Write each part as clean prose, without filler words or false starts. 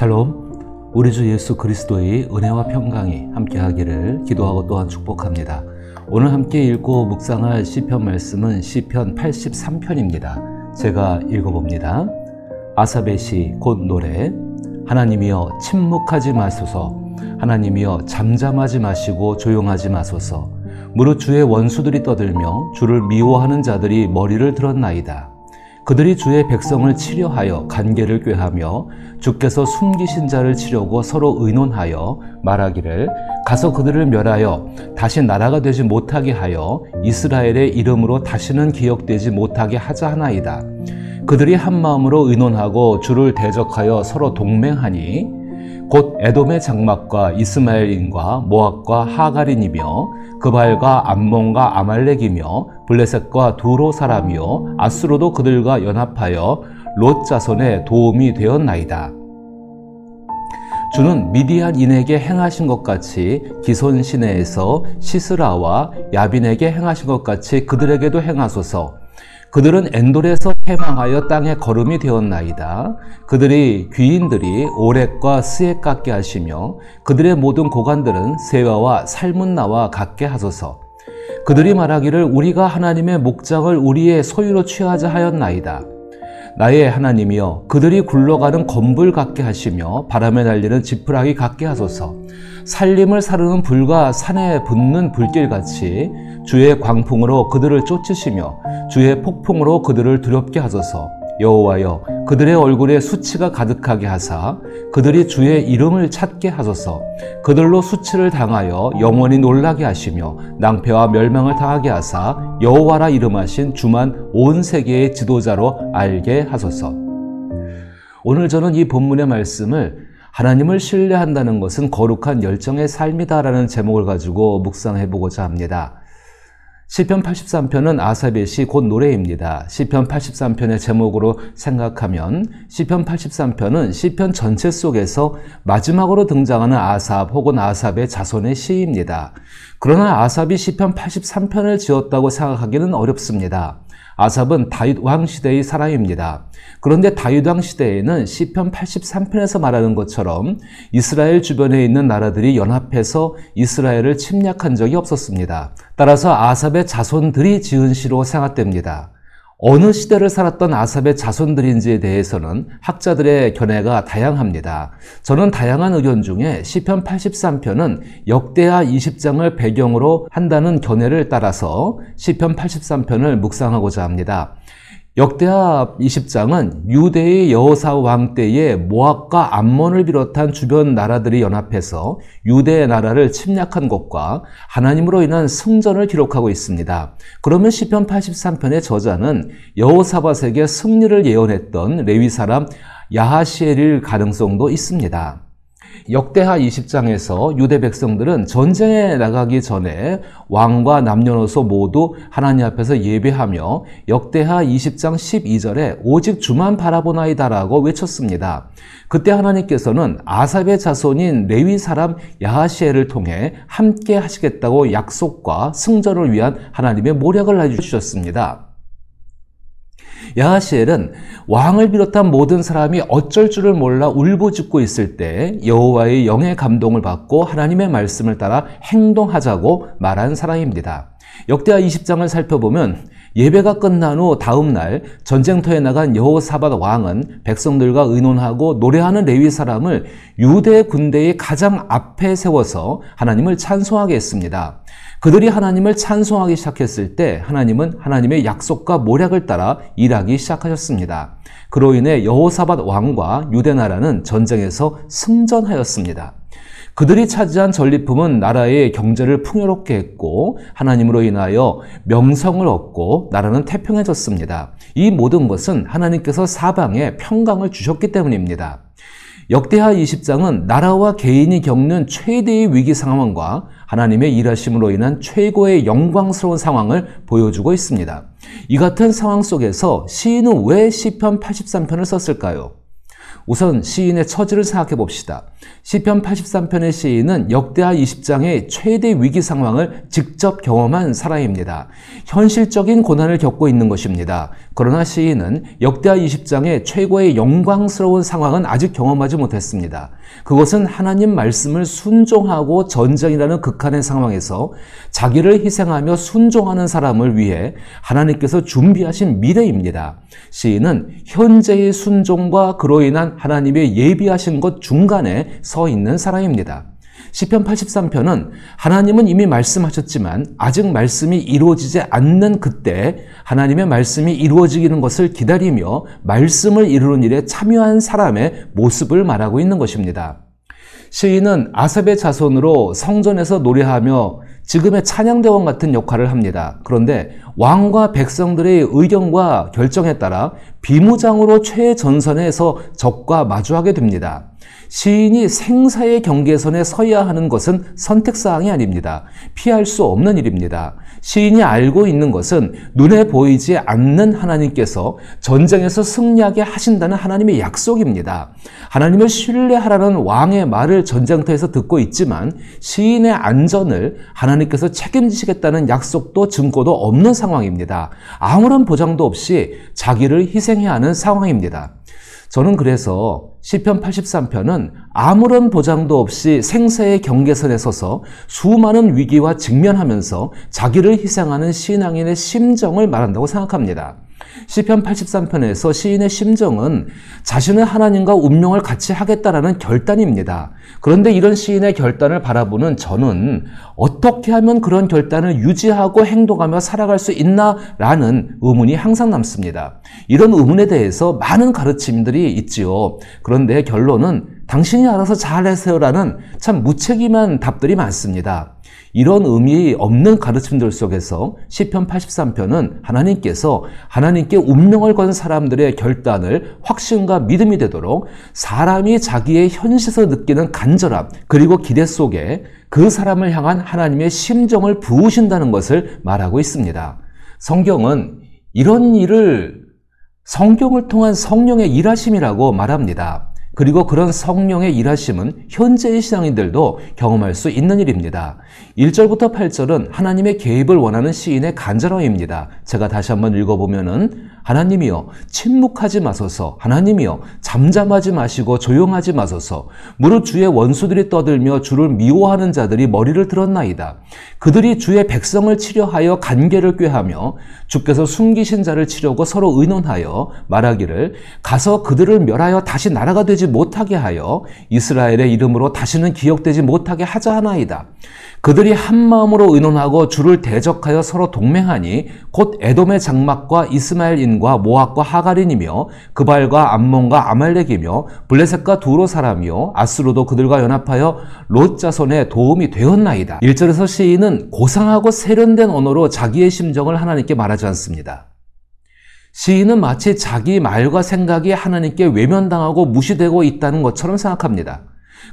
샬롬, 우리 주 예수 그리스도의 은혜와 평강이 함께하기를 기도하고 또한 축복합니다. 오늘 함께 읽고 묵상할 시편 말씀은 시편 83편입니다. 제가 읽어봅니다. 아삽의 시 곧 노래. 하나님이여 침묵하지 마소서. 하나님이여 잠잠하지 마시고 조용하지 마소서. 무릇 주의 원수들이 떠들며 주를 미워하는 자들이 머리를 들었나이다. 그들이 주의 백성을 치려하여 간계를 꾀하며 주께서 숨기신 자를 치려고 서로 의논하여 말하기를 가서 그들을 멸하여 다시 나라가 되지 못하게 하여 이스라엘의 이름으로 다시는 기억되지 못하게 하자 하나이다. 그들이 한 마음으로 의논하고 주를 대적하여 서로 동맹하니 곧 에돔의 장막과 이스마엘인과 모압과 하갈인이며 그발과 암몬과 아말렉이며 블레셋과 두로 사람이요 아수로도 그들과 연합하여 롯 자손의 도움이 되었나이다. 주는 미디안인에게 행하신 것 같이 기손 시내에서 시스라와 야빈에게 행하신 것 같이 그들에게도 행하소서. 그들은 엔돌에서 패망하여 땅에 거름이 되었나이다. 그들이 귀인들이 오렉과 스액 같게 하시며 그들의 모든 고관들은 세와와 살문나와 같게 하소서. 그들이 말하기를 우리가 하나님의 목장을 우리의 소유로 취하자 하였나이다. 나의 하나님이여 그들이 굴러가는 건불 같게 하시며 바람에 날리는 지푸라기 같게 하소서. 살림을 사르는 불과 산에 붙는 불길같이 주의 광풍으로 그들을 쫓으시며 주의 폭풍으로 그들을 두렵게 하소서. 여호와여 그들의 얼굴에 수치가 가득하게 하사 그들이 주의 이름을 찾게 하소서. 그들로 수치를 당하여 영원히 놀라게 하시며 낭패와 멸망을 당하게 하사 여호와라 이름하신 주만 온 세계의 지도자로 알게 하소서. 오늘 저는 이 본문의 말씀을 하나님을 신뢰한다는 것은 거룩한 열정의 삶이다라는 제목을 가지고 묵상해보고자 합니다. 시편 83편은 아삽의 시 곧 노래입니다. 시편 83편의 제목으로 생각하면 시편 83편은 시편 전체 속에서 마지막으로 등장하는 아삽 혹은 아삽의 자손의 시입니다. 그러나 아삽이 시편 83편을 지었다고 생각하기는 어렵습니다. 아삽은 다윗 왕 시대의 사람입니다. 그런데 다윗 왕 시대에는 시편 83편에서 말하는 것처럼 이스라엘 주변에 있는 나라들이 연합해서 이스라엘을 침략한 적이 없었습니다. 따라서 아삽의 자손들이 지은 시로 생각됩니다. 어느 시대를 살았던 아삽의 자손들인지에 대해서는 학자들의 견해가 다양합니다. 저는 다양한 의견 중에 시편 83편은 역대하 20장을 배경으로 한다는 견해를 따라서 시편 83편을 묵상하고자 합니다. 역대하 20장은 유대의 여호사 왕 때에 모압과 암몬을 비롯한 주변 나라들이 연합해서 유대의 나라를 침략한 것과 하나님으로 인한 승전을 기록하고 있습니다. 그러면 시편 83편의 저자는 여호사밧에게 승리를 예언했던 레위 사람 야하시엘일 가능성도 있습니다. 역대하 20장에서 유대 백성들은 전쟁에 나가기 전에 왕과 남녀노소 모두 하나님 앞에서 예배하며 역대하 20장 12절에 오직 주만 바라보나이다라고 외쳤습니다. 그때 하나님께서는 아삽의 자손인 레위 사람 야하시엘을 통해 함께 하시겠다고 약속과 승전을 위한 하나님의 모략을 알려주셨습니다. 야하시엘은 왕을 비롯한 모든 사람이 어쩔 줄을 몰라 울부짖고 있을 때 여호와의 영의 감동을 받고 하나님의 말씀을 따라 행동하자고 말한 사람입니다. 역대하 20장을 살펴보면 예배가 끝난 후 다음 날 전쟁터에 나간 여호사밧 왕은 백성들과 의논하고 노래하는 레위 사람을 유대 군대의 가장 앞에 세워서 하나님을 찬송하게 했습니다. 그들이 하나님을 찬송하기 시작했을 때 하나님은 하나님의 약속과 모략을 따라 일하기 시작하셨습니다. 그로 인해 여호사밧 왕과 유대 나라는 전쟁에서 승전하였습니다. 그들이 차지한 전리품은 나라의 경제를 풍요롭게 했고 하나님으로 인하여 명성을 얻고 나라는 태평해졌습니다. 이 모든 것은 하나님께서 사방에 평강을 주셨기 때문입니다. 역대하 20장은 나라와 개인이 겪는 최대의 위기 상황과 하나님의 일하심으로 인한 최고의 영광스러운 상황을 보여주고 있습니다. 이 같은 상황 속에서 시인은 왜 시편 83편을 썼을까요? 우선 시인의 처지를 생각해 봅시다. 시편 83편의 시인은 역대하 20장의 최대 위기 상황을 직접 경험한 사람입니다. 현실적인 고난을 겪고 있는 것입니다. 그러나 시인은 역대하 20장의 최고의 영광스러운 상황은 아직 경험하지 못했습니다. 그것은 하나님 말씀을 순종하고 전쟁이라는 극한의 상황에서 자기를 희생하며 순종하는 사람을 위해 하나님께서 준비하신 미래입니다. 시인은 현재의 순종과 그로 인한 하나님의 예비하신 것 중간에 서 있는 사람입니다. 시편 83편은 하나님은 이미 말씀하셨지만 아직 말씀이 이루어지지 않는 그때 하나님의 말씀이 이루어지는 것을 기다리며 말씀을 이루는 일에 참여한 사람의 모습을 말하고 있는 것입니다. 시인은 아삽의 자손으로 성전에서 노래하며 지금의 찬양대원 같은 역할을 합니다. 그런데 왕과 백성들의 의견과 결정에 따라 비무장으로 최전선에서 적과 마주하게 됩니다. 시인이 생사의 경계선에 서야 하는 것은 선택사항이 아닙니다. 피할 수 없는 일입니다. 시인이 알고 있는 것은 눈에 보이지 않는 하나님께서 전쟁에서 승리하게 하신다는 하나님의 약속입니다. 하나님을 신뢰하라는 왕의 말을 전쟁터에서 듣고 있지만 시인의 안전을 하나님께서 책임지시겠다는 약속도 증거도 없는 상황입니다. 아무런 보장도 없이 자기를 희생해야 하는 상황입니다. 저는 그래서 시편 83편은 아무런 보장도 없이 생사의 경계선에 서서 수많은 위기와 직면하면서 자기를 희생하는 신앙인의 심정을 말한다고 생각합니다. 시편 83편에서 시인의 심정은 자신은 하나님과 운명을 같이 하겠다라는 결단입니다. 그런데 이런 시인의 결단을 바라보는 저는 어떻게 하면 그런 결단을 유지하고 행동하며 살아갈 수 있나라는 의문이 항상 남습니다. 이런 의문에 대해서 많은 가르침들이 있지요. 그런데 결론은 당신이 알아서 잘하세요라는 참 무책임한 답들이 많습니다. 이런 의미 없는 가르침들 속에서 시편 83편은 하나님께서 하나님께 운명을 건 사람들의 결단을 확신과 믿음이 되도록 사람이 자기의 현실에서 느끼는 간절함 그리고 기대 속에 그 사람을 향한 하나님의 심정을 부으신다는 것을 말하고 있습니다. 성경은 이런 일을 성경을 통한 성령의 일하심이라고 말합니다. 그리고 그런 성령의 일하심은 현재의 신앙인들도 경험할 수 있는 일입니다. 1절부터 8절은 하나님의 개입을 원하는 시인의 간절함입니다. 제가 다시 한번 읽어보면은 하나님이여 침묵하지 마소서, 하나님이여 잠잠하지 마시고 조용하지 마소서. 무릇 주의 원수들이 떠들며 주를 미워하는 자들이 머리를 들었나이다. 그들이 주의 백성을 치려하여 간계를 꾀하며 주께서 숨기신 자를 치려고 서로 의논하여 말하기를 가서 그들을 멸하여 다시 나라가 되지 못하게 하여 이스라엘의 이름으로 다시는 기억되지 못하게 하자 하나이다. 그들이 한 마음으로 의논하고 주를 대적하여 서로 동맹하니 곧 에돔의 장막과 이스마엘인과 모압과 하갈인이며 그발과 암몬과 아말렉이며 블레셋과 두로 사람이요 아스루도 그들과 연합하여 롯 자손의 도움이 되었나이다. 1절에서 시인은 고상하고 세련된 언어로 자기의 심정을 하나님께 말하지 않습니다. 시인은 마치 자기 말과 생각이 하나님께 외면당하고 무시되고 있다는 것처럼 생각합니다.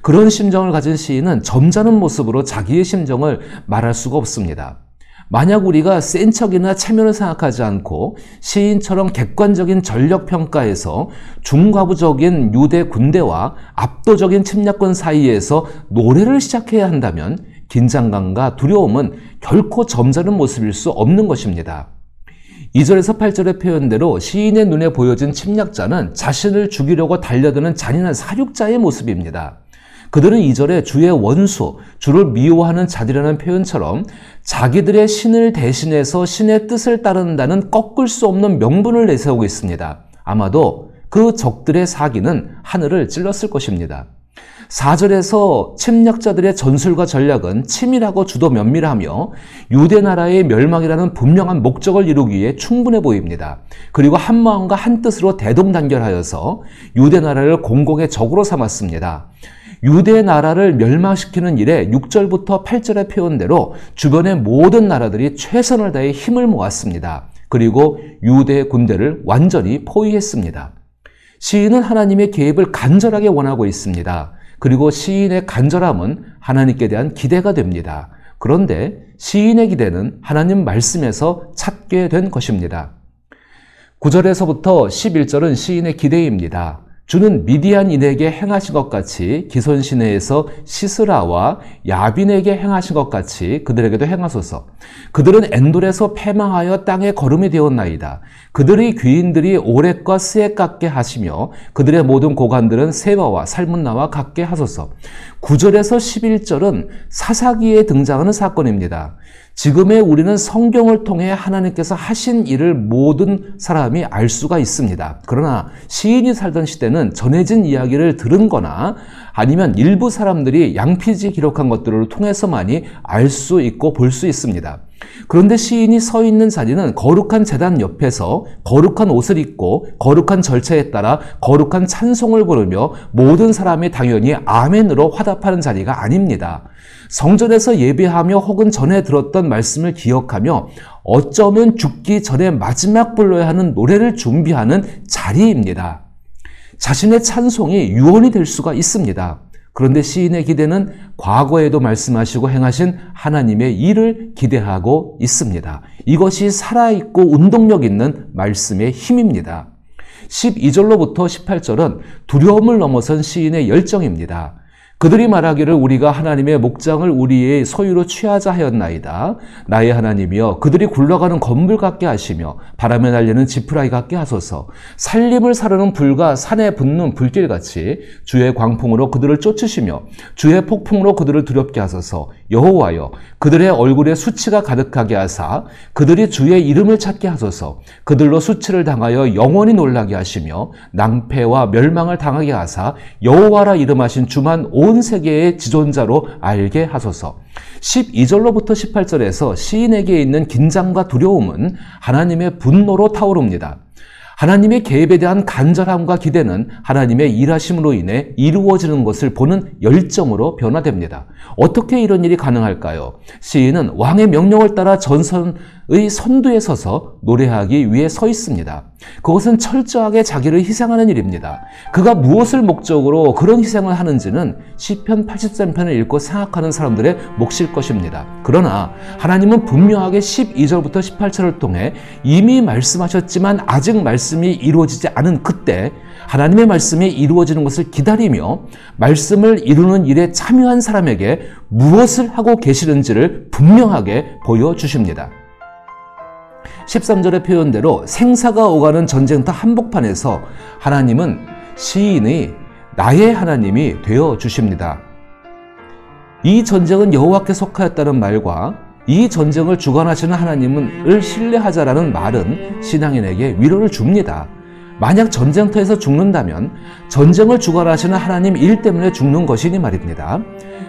그런 심정을 가진 시인은 점잖은 모습으로 자기의 심정을 말할 수가 없습니다. 만약 우리가 센 척이나 체면을 생각하지 않고 시인처럼 객관적인 전력평가에서 중과부적인 유대 군대와 압도적인 침략권 사이에서 노래를 시작해야 한다면 긴장감과 두려움은 결코 점잖은 모습일 수 없는 것입니다. 2절에서 8절의 표현대로 시인의 눈에 보여진 침략자는 자신을 죽이려고 달려드는 잔인한 사륙자의 모습입니다. 그들은 2절에 주의 원수, 주를 미워하는 자들이라는 표현처럼 자기들의 신을 대신해서 신의 뜻을 따른다는 꺾을 수 없는 명분을 내세우고 있습니다. 아마도 그 적들의 사기는 하늘을 찔렀을 것입니다. 4절에서 침략자들의 전술과 전략은 치밀하고 주도 면밀하며 유대 나라의 멸망이라는 분명한 목적을 이루기 위해 충분해 보입니다. 그리고 한 마음과 한 뜻으로 대동단결하여서 유대 나라를 공공의 적으로 삼았습니다. 유대 나라를 멸망시키는 일에 6절부터 8절의 표현대로 주변의 모든 나라들이 최선을 다해 힘을 모았습니다. 그리고 유대 군대를 완전히 포위했습니다. 시인은 하나님의 개입을 간절하게 원하고 있습니다. 그리고 시인의 간절함은 하나님께 대한 기대가 됩니다. 그런데 시인의 기대는 하나님 말씀에서 찾게 된 것입니다. 9절에서부터 11절은 시인의 기대입니다. 주는 미디안인에게 행하신 것 같이 기손 시내에서 시스라와 야빈에게 행하신 것 같이 그들에게도 행하소서. 그들은 엔돌에서 패망하여 땅에 거름이 되었나이다. 그들의 귀인들이 오렉과 스에 같게 하시며 그들의 모든 고관들은 세바와 살문나와 같게 하소서. 9절에서 11절은 사사기에 등장하는 사건입니다. 지금의 우리는 성경을 통해 하나님께서 하신 일을 모든 사람이 알 수가 있습니다. 그러나 시인이 살던 시대는 전해진 이야기를 들은 거나 아니면 일부 사람들이 양피지 기록한 것들을 통해서만이 알 수 있고 볼 수 있습니다. 그런데 시인이 서 있는 자리는 거룩한 제단 옆에서 거룩한 옷을 입고 거룩한 절차에 따라 거룩한 찬송을 부르며 모든 사람이 당연히 아멘으로 화답하는 자리가 아닙니다. 성전에서 예배하며 혹은 전에 들었던 말씀을 기억하며 어쩌면 죽기 전에 마지막 불러야 하는 노래를 준비하는 자리입니다. 자신의 찬송이 유언이 될 수가 있습니다. 그런데 시인의 기대는 과거에도 말씀하시고 행하신 하나님의 일을 기대하고 있습니다. 이것이 살아있고 운동력 있는 말씀의 힘입니다. 12절로부터 18절은 두려움을 넘어선 시인의 열정입니다. 그들이 말하기를 우리가 하나님의 목장을 우리의 소유로 취하자 하였나이다. 나의 하나님이여 그들이 굴러가는 건물 같게 하시며 바람에 날리는 지푸라기 같게 하소서. 살림을 사르는 불과 산에 붙는 불길같이 주의 광풍으로 그들을 쫓으시며 주의 폭풍으로 그들을 두렵게 하소서. 여호와여 그들의 얼굴에 수치가 가득하게 하사 그들이 주의 이름을 찾게 하소서. 그들로 수치를 당하여 영원히 놀라게 하시며 낭패와 멸망을 당하게 하사 여호와라 이름하신 주만 온 세계의 지존자로 알게 하소서. 12절로부터 18절에서 시인에게 있는 긴장과 두려움은 하나님의 분노로 타오릅니다. 하나님의 계획에 대한 간절함과 기대는 하나님의 일하심으로 인해 이루어지는 것을 보는 열정으로 변화됩니다. 어떻게 이런 일이 가능할까요? 시인은 왕의 명령을 따라 전선의 선두에 서서 노래하기 위해 서 있습니다. 그것은 철저하게 자기를 희생하는 일입니다. 그가 무엇을 목적으로 그런 희생을 하는지는 시편 83편을 읽고 생각하는 사람들의 몫일 것입니다. 그러나 하나님은 분명하게 12절부터 18절을 통해 이미 말씀하셨지만 아직 말씀이 이루어지지 않은 그때 하나님의 말씀이 이루어지는 것을 기다리며 말씀을 이루는 일에 참여한 사람에게 무엇을 하고 계시는지를 분명하게 보여주십니다. 13절의 표현대로 생사가 오가는 전쟁터 한복판에서 하나님은 시인의 나의 하나님이 되어 주십니다. 이 전쟁은 여호와께 속하였다는 말과 이 전쟁을 주관하시는 하나님을 신뢰하자라는 말은 신앙인에게 위로를 줍니다. 만약 전쟁터에서 죽는다면 전쟁을 주관하시는 하나님 일 때문에 죽는 것이니 말입니다.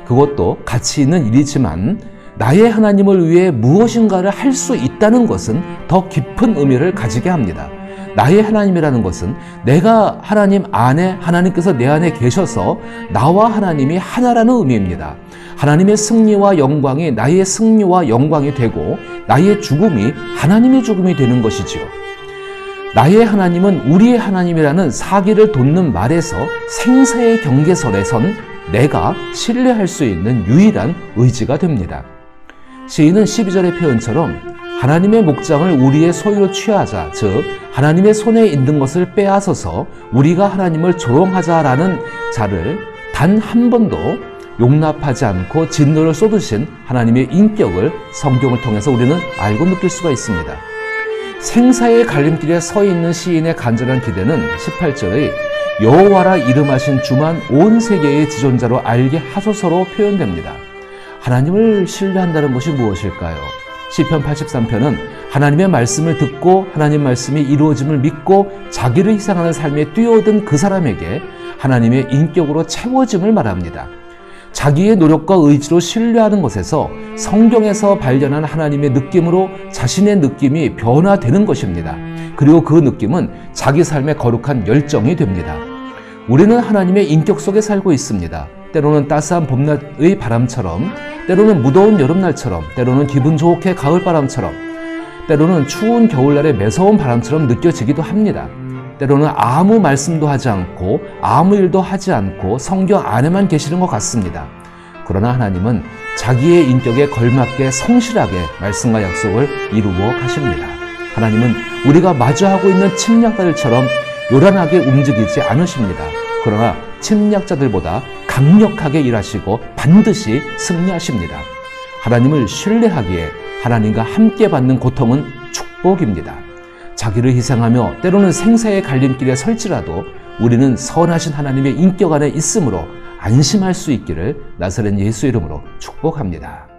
그것도 가치 있는 일이지만 나의 하나님을 위해 무엇인가를 할 수 있다는 것은 더 깊은 의미를 가지게 합니다. 나의 하나님이라는 것은 내가 하나님 안에 하나님께서 내 안에 계셔서 나와 하나님이 하나라는 의미입니다. 하나님의 승리와 영광이 나의 승리와 영광이 되고 나의 죽음이 하나님의 죽음이 되는 것이지요. 나의 하나님은 우리의 하나님이라는 사기를 돋는 말에서 생사의 경계선에 선 내가 신뢰할 수 있는 유일한 의지가 됩니다. 시인은 12절의 표현처럼 하나님의 목장을 우리의 소유로 취하자, 즉 하나님의 손에 있는 것을 빼앗아서 우리가 하나님을 조롱하자라는 자를 단 한 번도 용납하지 않고 진노를 쏟으신 하나님의 인격을 성경을 통해서 우리는 알고 느낄 수가 있습니다. 생사의 갈림길에 서 있는 시인의 간절한 기대는 18절의 여호와라 이름하신 주만 온 세계의 지존자로 알게 하소서로 표현됩니다. 하나님을 신뢰한다는 것이 무엇일까요? 시편 83편은 하나님의 말씀을 듣고 하나님 말씀이 이루어짐을 믿고 자기를 희생하는 삶에 뛰어든 그 사람에게 하나님의 인격으로 채워짐을 말합니다. 자기의 노력과 의지로 신뢰하는 것에서 성경에서 발견한 하나님의 느낌으로 자신의 느낌이 변화되는 것입니다. 그리고 그 느낌은 자기 삶의 거룩한 열정이 됩니다. 우리는 하나님의 인격 속에 살고 있습니다. 때로는 따스한 봄날의 바람처럼, 때로는 무더운 여름날처럼, 때로는 기분 좋게 가을바람처럼, 때로는 추운 겨울날의 매서운 바람처럼 느껴지기도 합니다. 때로는 아무 말씀도 하지 않고 아무 일도 하지 않고 성경 안에만 계시는 것 같습니다. 그러나 하나님은 자기의 인격에 걸맞게 성실하게 말씀과 약속을 이루어 가십니다. 하나님은 우리가 마주하고 있는 침략자들처럼 요란하게 움직이지 않으십니다. 그러나 침략자들보다 강력하게 일하시고 반드시 승리하십니다. 하나님을 신뢰하기에 하나님과 함께 받는 고통은 축복입니다. 자기를 희생하며 때로는 생사의 갈림길에 설지라도 우리는 선하신 하나님의 인격 안에 있으므로 안심할 수 있기를 나사렛 예수 이름으로 축복합니다.